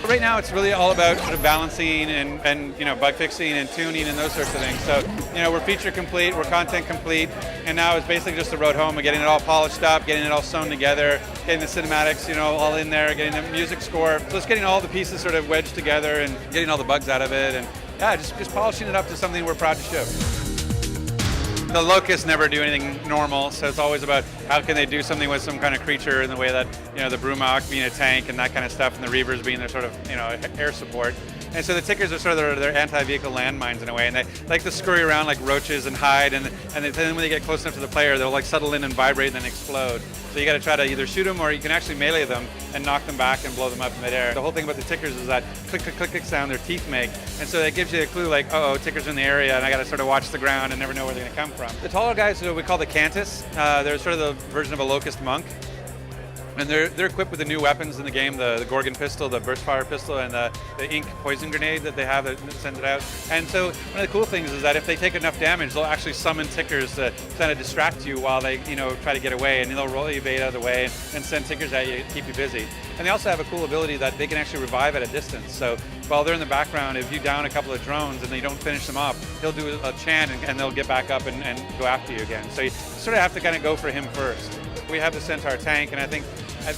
Right now, it's really all about sort of balancing and bug fixing and tuning and those sorts of things. So we're feature complete, we're content complete, and now it's basically just the road home of getting it all polished up, getting it all sewn together, getting the cinematics all in there, getting the music score. So it's getting all the pieces sort of wedged together and getting all the bugs out of it, and yeah, just polishing it up to something we're proud to show. The locusts never do anything normal, so it's always about how can they do something with some kind of creature in the way that, the Brumok being a tank and that kind of stuff, and the Reavers being their sort of, air support. And so the Tickers are sort of their anti-vehicle landmines in a way, and they like to scurry around like roaches and hide, and then when they get close enough to the player, they'll like settle in and vibrate and then explode. So you got to try to either shoot them or you can actually melee them and knock them back and blow them up in midair. The whole thing about the Tickers is that click, click, click, click sound their teeth make, and so that gives you a clue like, uh-oh, Tickers are in the area, and I got to sort of watch the ground and never know where they're going to come from. The taller guys are what we call the Cantus. They're sort of the version of a Locust Monk. And they're equipped with the new weapons in the game, the Gorgon pistol, the burst fire pistol, and the ink poison grenade that they have that sends it out. And so one of the cool things is that if they take enough damage, they'll actually summon Tickers to kind of distract you while they try to get away, and they'll roll evade out of the way and send Tickers at you to keep you busy. And they also have a cool ability that they can actually revive at a distance. So while they're in the background, if you down a couple of drones and you don't finish them up, he'll do a chant and they'll get back up and go after you again. So you sort of have to kind of go for him first. We have the Centaur tank, and I think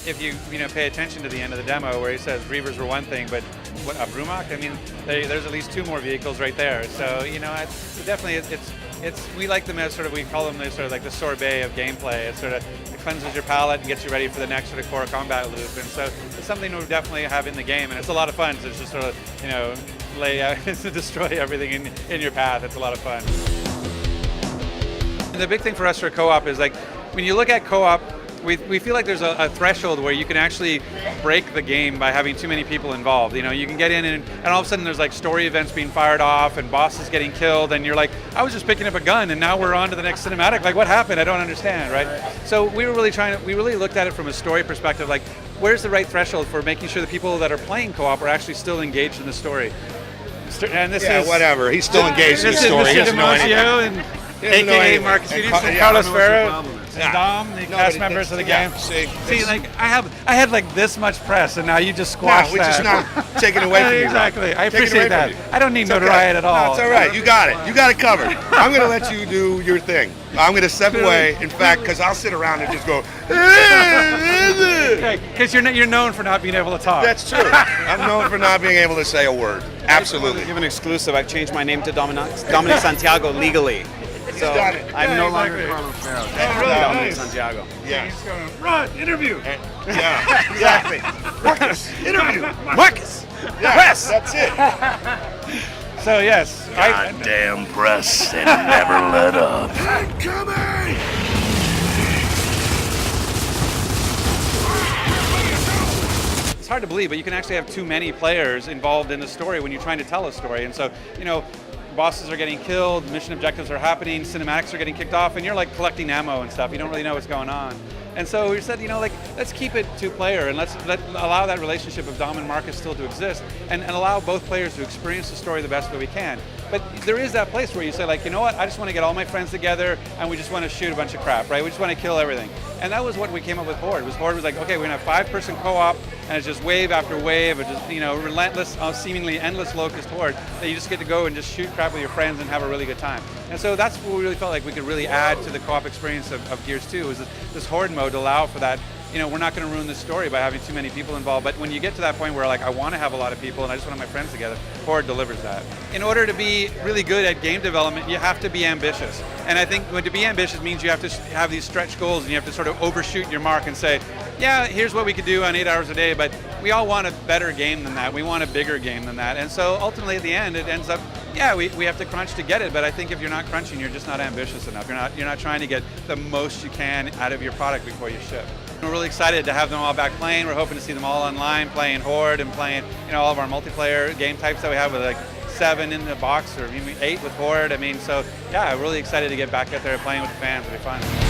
if you pay attention to the end of the demo where he says Reavers were one thing, but what a Brumok? I mean, there's at least two more vehicles right there. So we like them as sort of, we call them sort of like the sorbet of gameplay. It cleanses your palate and gets you ready for the next sort of core combat loop. And so it's something we definitely have in the game, and it's a lot of fun to just sort of lay out to destroy everything in your path. It's a lot of fun. And the big thing for us for co-op is like when you look at co-op, we feel like there's a threshold where you can actually break the game by having too many people involved. You can get in and all of a sudden there's like story events being fired off and bosses getting killed, and you're like, I was just picking up a gun and now we're on to the next cinematic. Like, what happened? I don't understand, right? So we really looked at it from a story perspective, like where's the right threshold for making sure the people that are playing co-op are actually still engaged in the story. And this is whatever. He's still engaged in the story. This is Mr. DiMaggio, AKA Marcus Phoenix and Carlos Ferro. And Dom, the cast members of the game. See, like I had like this much press, and now you just squashed we're just not taking away from you. Exactly. I appreciate that. I don't need notoriety at all. No, it's all right. You got it. You got it covered. I'm going to let you do your thing. I'm going to step away, in fact, because I'll sit around and just go, because you're known for not being able to talk. That's true. I'm known for not being able to say a word. Absolutely. Give an exclusive. I've changed my name to Dominic Santiago legally. So I'm no longer Carlos Ferro. Dominic Santiago. Yeah. He's going, run, interview. Yeah, exactly. Marcus, interview. Marcus. Yes, that's it. So yes. Goddamn press and never let up. Incoming! It's hard to believe, but you can actually have too many players involved in the story when you're trying to tell a story. And so, bosses are getting killed, mission objectives are happening, cinematics are getting kicked off, and you're like collecting ammo and stuff. You don't really know what's going on. And so we said, let's keep it two-player and let's allow that relationship of Dom and Marcus still to exist and allow both players to experience the story the best way we can. But there is that place where you say, like, you know what, I just want to get all my friends together and we just want to shoot a bunch of crap, right? We just want to kill everything. And that was what we came up with Horde. Horde was like, okay, we're going to have 5-person co-op, and it's just wave after wave of just, relentless, seemingly endless locust horde that you just get to go and just shoot crap with your friends and have a really good time. And so that's what we really felt like we could really add to the co-op experience of Gears 2 is this horde mode to allow for that. We're not going to ruin the story by having too many people involved, but when you get to that point where like I want to have a lot of people and I just want to have my friends together, Horde delivers that. In order to be really good at game development, you have to be ambitious. And I think to be ambitious means you have to have these stretch goals and you have to sort of overshoot your mark and say, yeah, here's what we could do on 8 hours a day, but we all want a better game than that. We want a bigger game than that. And so ultimately at the end, it ends up, yeah, we have to crunch to get it, but I think if you're not crunching, you're just not ambitious enough. You're not trying to get the most you can out of your product before you ship. We're really excited to have them all back playing. We're hoping to see them all online playing Horde and playing, all of our multiplayer game types that we have with like 7 in the box or even 8 with Horde. So yeah, really excited to get back out there playing with the fans. It'll be fun.